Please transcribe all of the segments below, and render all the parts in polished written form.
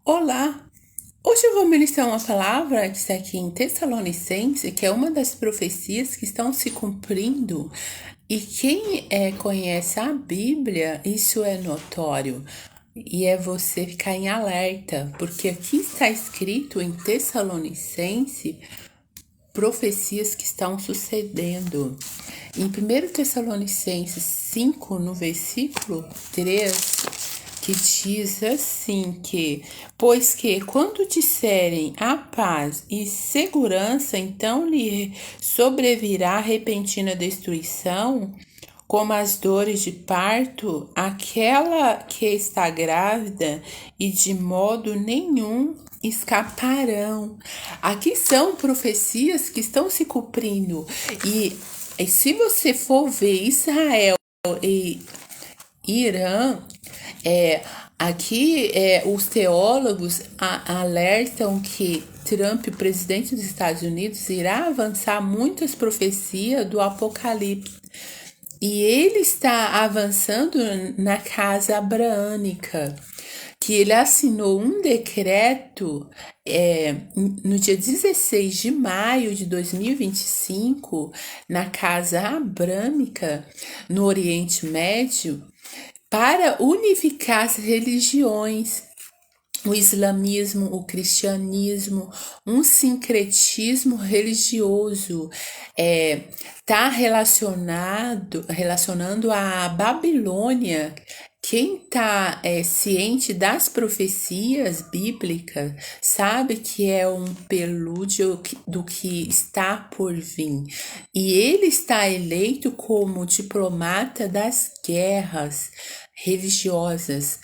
Olá! Hoje eu vou ministrar uma palavra que está aqui em Tessalonicense, que é uma das profecias que estão se cumprindo. E quem conhece a Bíblia, isso é notório. E é você ficar em alerta, porque aqui está escrito em Tessalonicense profecias que estão sucedendo. Em 1 Tessalonicenses 5, no versículo 3, que diz assim pois que quando disserem a paz e segurança, então lhe sobrevirá repentina destruição, como as dores de parto, aquela que está grávida, e de modo nenhum escaparão. Aqui são profecias que estão se cumprindo. E se você for ver Israel e Irã, os teólogos alertam que Trump, presidente dos Estados Unidos, irá avançar muitas profecias do Apocalipse. E ele está avançando na casa abraânica, que ele assinou um decreto no dia 16 de maio de 2025, na casa abrâmica, no Oriente Médio, para unificar as religiões, o islamismo, o cristianismo, um sincretismo religioso, está relacionando a Babilônia. Quem está ciente das profecias bíblicas sabe que é um prelúdio do que está por vir. E ele está eleito como diplomata das guerras religiosas.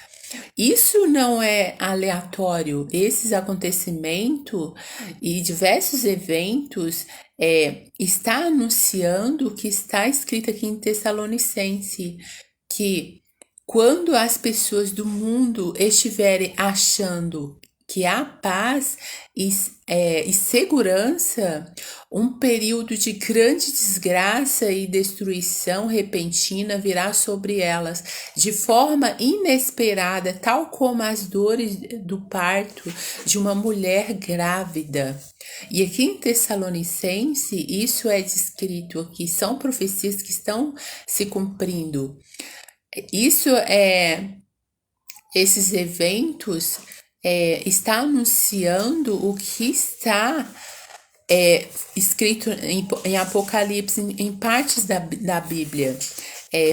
Isso não é aleatório. Esses acontecimentos e diversos eventos está anunciando o que está escrito aqui em Tessalonicense, que quando as pessoas do mundo estiverem achando que há paz e segurança, um período de grande desgraça e destruição repentina virá sobre elas, de forma inesperada, tal como as dores do parto de uma mulher grávida. E aqui em Tessalonicense, isso é descrito aqui, são profecias que estão se cumprindo. Esses eventos está anunciando o que está escrito em Apocalipse, em partes da Bíblia.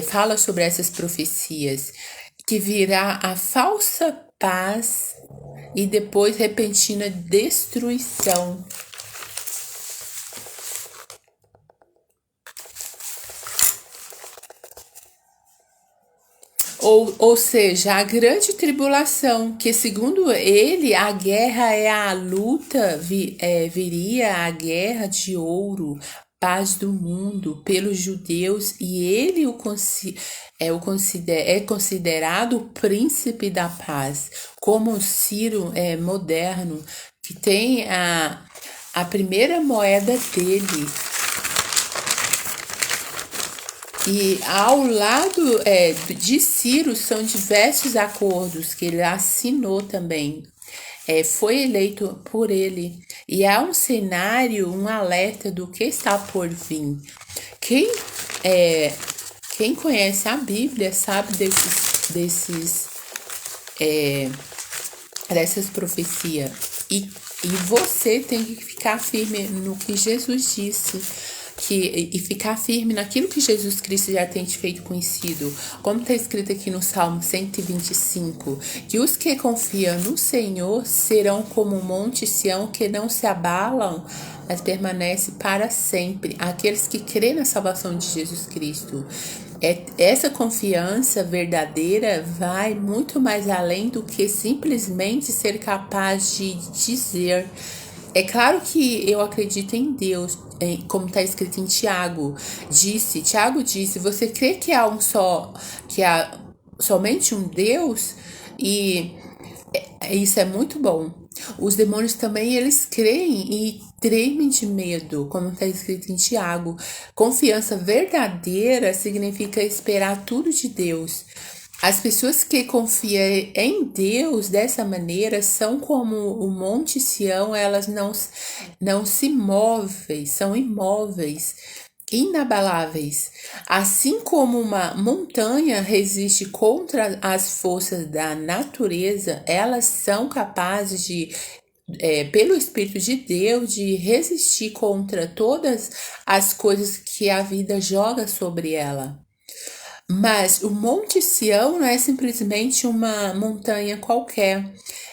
Fala sobre essas profecias, que virá a falsa paz e depois repentina destruição. Ou seja, a grande tribulação, que segundo ele, a guerra é a luta, viria a guerra de ouro, paz do mundo, pelos judeus, e ele é considerado o príncipe da paz, como o Ciro moderno, que tem a primeira moeda dele. E ao lado de Ciro são diversos acordos que ele assinou também. Foi eleito por ele. E há um cenário, um alerta do que está por vir. Quem, quem conhece a Bíblia sabe dessas profecias. E você tem que ficar firme no que Jesus disse. E ficar firme naquilo que Jesus Cristo já tem te feito conhecido. Como está escrito aqui no Salmo 125, que os que confiam no Senhor serão como o monte Sião, que não se abalam, mas permanece para sempre. Aqueles que crêem na salvação de Jesus Cristo. Essa confiança verdadeira vai muito mais além do que simplesmente ser capaz de dizer. É claro que eu acredito em Deus, como está escrito em Tiago. Tiago disse, você crê que há somente um Deus? E isso é muito bom. Os demônios também, eles creem e tremem de medo, como está escrito em Tiago. Confiança verdadeira significa esperar tudo de Deus. As pessoas que confiam em Deus dessa maneira são como o Monte Sião, elas não se movem, são imóveis, inabaláveis. Assim como uma montanha resiste contra as forças da natureza, elas são capazes de, pelo Espírito de Deus, de resistir contra todas as coisas que a vida joga sobre ela. Mas o Monte Sião não é simplesmente uma montanha qualquer.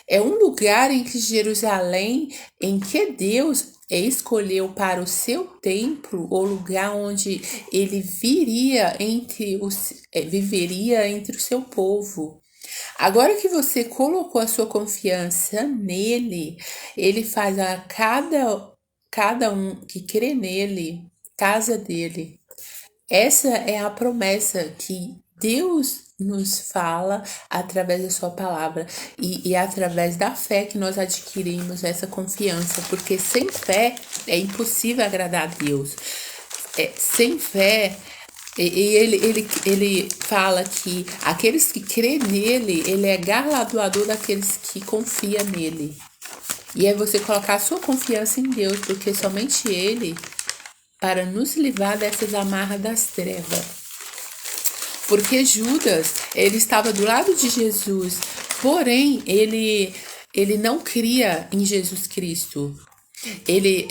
É um lugar em que Jerusalém, em que Deus escolheu para o seu templo, o lugar onde ele viveria entre o seu povo. Agora que você colocou a sua confiança nele, ele faz a cada um que crê nele, casa dele. Essa é a promessa que Deus nos fala através da sua palavra e através da fé que nós adquirimos essa confiança, porque sem fé é impossível agradar a Deus. Sem fé, ele fala que aqueles que crêem nele, ele é galardoador daqueles que confiam nele. E é você colocar a sua confiança em Deus, porque somente ele para nos livrar dessas amarras das trevas. Porque Judas, ele estava do lado de Jesus, porém ele não cria em Jesus Cristo. Ele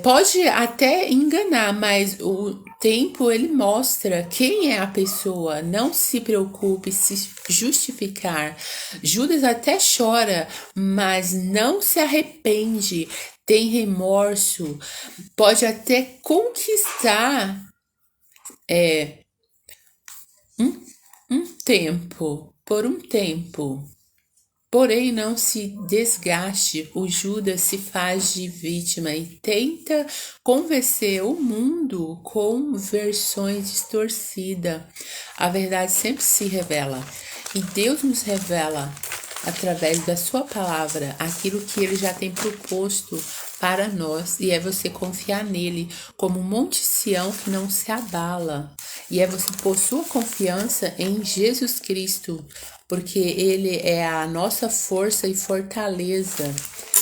pode até enganar, mas o tempo ele mostra quem é a pessoa. Não se preocupe em se justificar. Judas até chora, mas não se arrepende. Tem remorso. Pode até conquistar um tempo, por um tempo. Porém, não se desgaste, o Judas se faz de vítima e tenta convencer o mundo com versões distorcidas. A verdade sempre se revela e Deus nos revela através da sua palavra aquilo que ele já tem proposto para nós, e é você confiar nele como um Monte Sião que não se abala, e é você pôr sua confiança em Jesus Cristo, porque ele é a nossa força e fortaleza.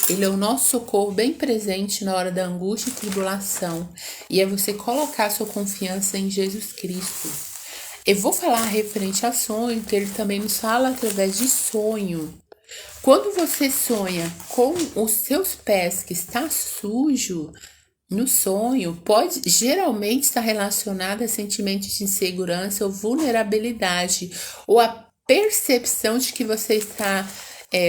Ele é o nosso socorro bem presente na hora da angústia e tribulação, e é você colocar sua confiança em Jesus Cristo. Eu vou falar referente a sonho, que ele também nos fala através de sonho. Quando você sonha com os seus pés que está sujo, no sonho, pode geralmente estar relacionado a sentimentos de insegurança ou vulnerabilidade, ou a percepção de que você está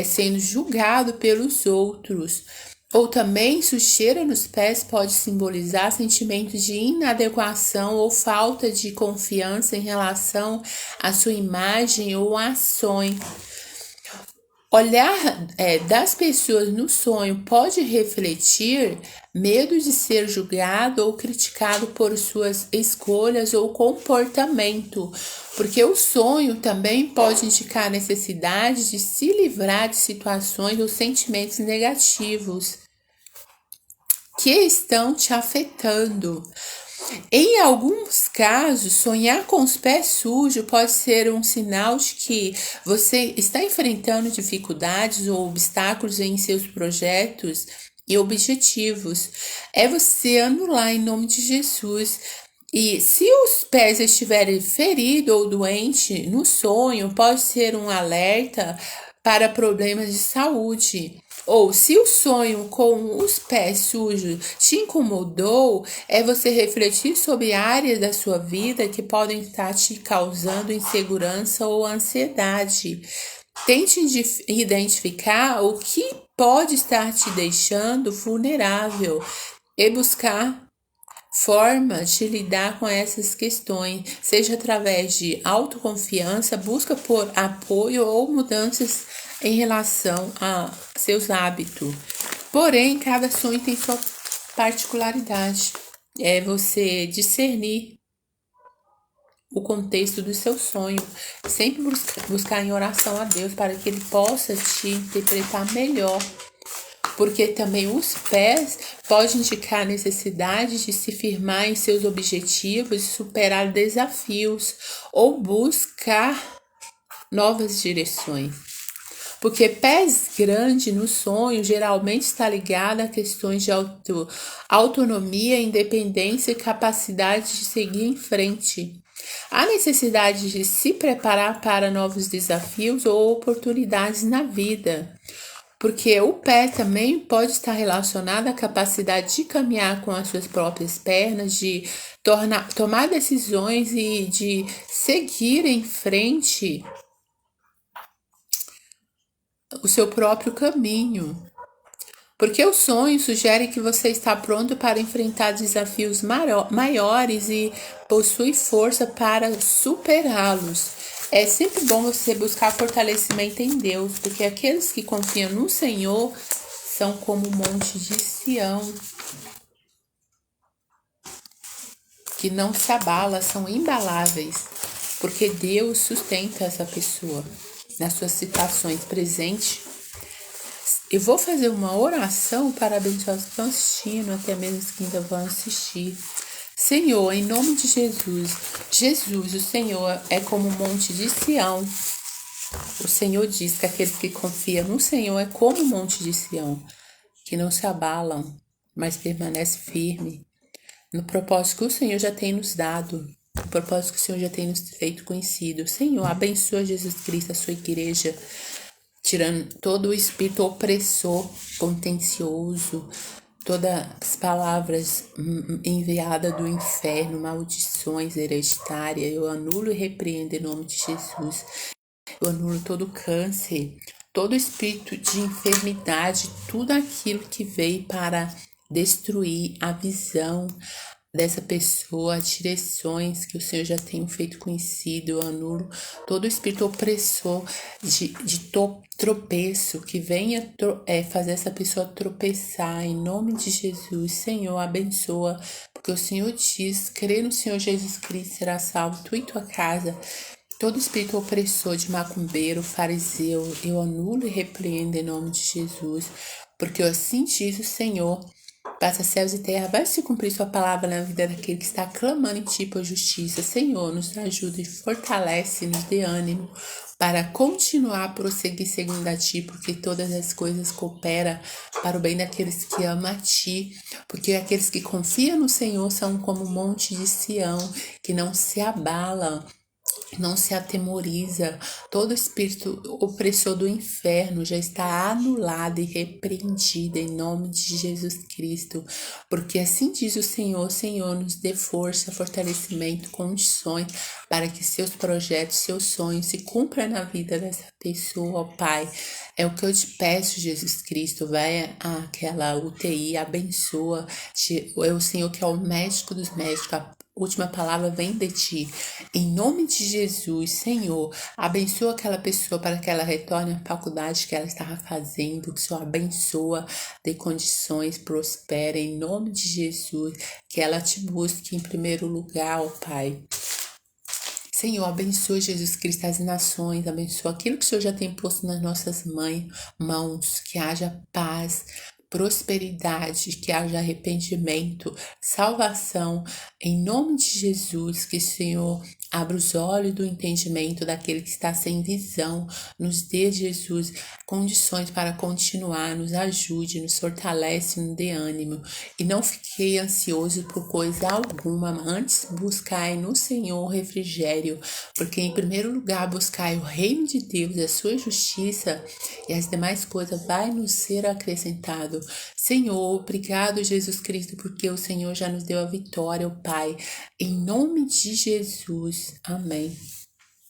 sendo julgado pelos outros. Ou também, sujeira nos pés pode simbolizar sentimentos de inadequação ou falta de confiança em relação à sua imagem ou ações. Olhar das pessoas no sonho pode refletir medo de ser julgado ou criticado por suas escolhas ou comportamento, porque o sonho também pode indicar a necessidade de se livrar de situações ou sentimentos negativos que estão te afetando. Em alguns casos, sonhar com os pés sujos pode ser um sinal de que você está enfrentando dificuldades ou obstáculos em seus projetos e objetivos. É você anular em nome de Jesus. E se os pés estiverem feridos ou doentes no sonho, pode ser um alerta para problemas de saúde. Ou se o sonho com os pés sujos te incomodou, é você refletir sobre áreas da sua vida que podem estar te causando insegurança ou ansiedade. Tente identificar o que pode estar te deixando vulnerável e buscar forma de lidar com essas questões, seja através de autoconfiança, busca por apoio ou mudanças em relação a seus hábitos. Porém, cada sonho tem sua particularidade. É você discernir o contexto do seu sonho, sempre buscar em oração a Deus para que Ele possa te interpretar melhor. Porque também os pés podem indicar a necessidade de se firmar em seus objetivos e superar desafios ou buscar novas direções. Porque pés grandes no sonho geralmente está ligado a questões de autonomia, independência e capacidade de seguir em frente. Há necessidade de se preparar para novos desafios ou oportunidades na vida. Porque o pé também pode estar relacionado à capacidade de caminhar com as suas próprias pernas, de tomar decisões e de seguir em frente o seu próprio caminho. Porque o sonho sugere que você está pronto para enfrentar desafios maiores e possui força para superá-los. É sempre bom você buscar fortalecimento em Deus, porque aqueles que confiam no Senhor são como o monte de Sião, que não se abala, são imbaláveis, porque Deus sustenta essa pessoa nas suas situações presentes. Eu vou fazer uma oração para abençoar os que estão assistindo, até mesmo os que ainda vão assistir. Senhor, em nome de Jesus, o Senhor é como o monte de Sião. O Senhor diz que aqueles que confiam no Senhor é como o monte de Sião, que não se abalam, mas permanece firme no propósito que o Senhor já tem nos dado, no propósito que o Senhor já tem nos feito conhecido. Senhor, abençoa Jesus Cristo, a sua igreja, tirando todo o espírito opressor, contencioso, todas as palavras enviadas do inferno, maldições hereditárias, eu anulo e repreendo em nome de Jesus. Eu anulo todo câncer, todo espírito de enfermidade, tudo aquilo que veio para destruir a visão dessa pessoa, direções que o Senhor já tem feito conhecido. Eu anulo todo espírito opressor de tropeço que venha fazer essa pessoa tropeçar em nome de Jesus. Senhor, abençoa, porque o Senhor diz, crê no Senhor Jesus Cristo, será salvo tu e tua casa. Todo espírito opressor de macumbeiro, fariseu, eu anulo e repreendo em nome de Jesus, porque assim diz o Senhor. Passa céus e terra, vai se cumprir sua palavra na vida daquele que está clamando em ti por justiça. Senhor, nos ajuda e fortalece, nos dê ânimo para continuar a prosseguir seguindo a ti, porque todas as coisas cooperam para o bem daqueles que amam a ti, porque aqueles que confiam no Senhor são como um monte de Sião, que não se abalam, não se atemoriza. Todo espírito opressor do inferno já está anulado e repreendido em nome de Jesus Cristo, porque assim diz o Senhor, nos dê força, fortalecimento, condições para que seus projetos, seus sonhos se cumpram na vida dessa pessoa, ó Pai. É o que eu te peço, Jesus Cristo, vai àquela UTI, abençoa, é o Senhor que é o médico dos médicos, a última palavra vem de ti. Em nome de Jesus, Senhor, abençoa aquela pessoa para que ela retorne à faculdade que ela estava fazendo, que o Senhor abençoa, dê condições, prospere, em nome de Jesus, que ela te busque em primeiro lugar, ó Pai. Senhor, abençoa Jesus Cristo as nações, abençoa aquilo que o Senhor já tem posto nas nossas mãos, que haja paz, prosperidade, que haja arrependimento, salvação, em nome de Jesus, que o Senhor abra os olhos do entendimento daquele que está sem visão, nos dê, Jesus, condições para continuar, nos ajude, nos fortalece, nos dê ânimo, e não fiquei ansioso por coisa alguma, antes buscai no Senhor refrigério, porque em primeiro lugar buscai o reino de Deus e a sua justiça, e as demais coisas vai nos ser acrescentado. Senhor, obrigado, Jesus Cristo, porque o Senhor já nos deu a vitória, o Pai. Em nome de Jesus. Amém.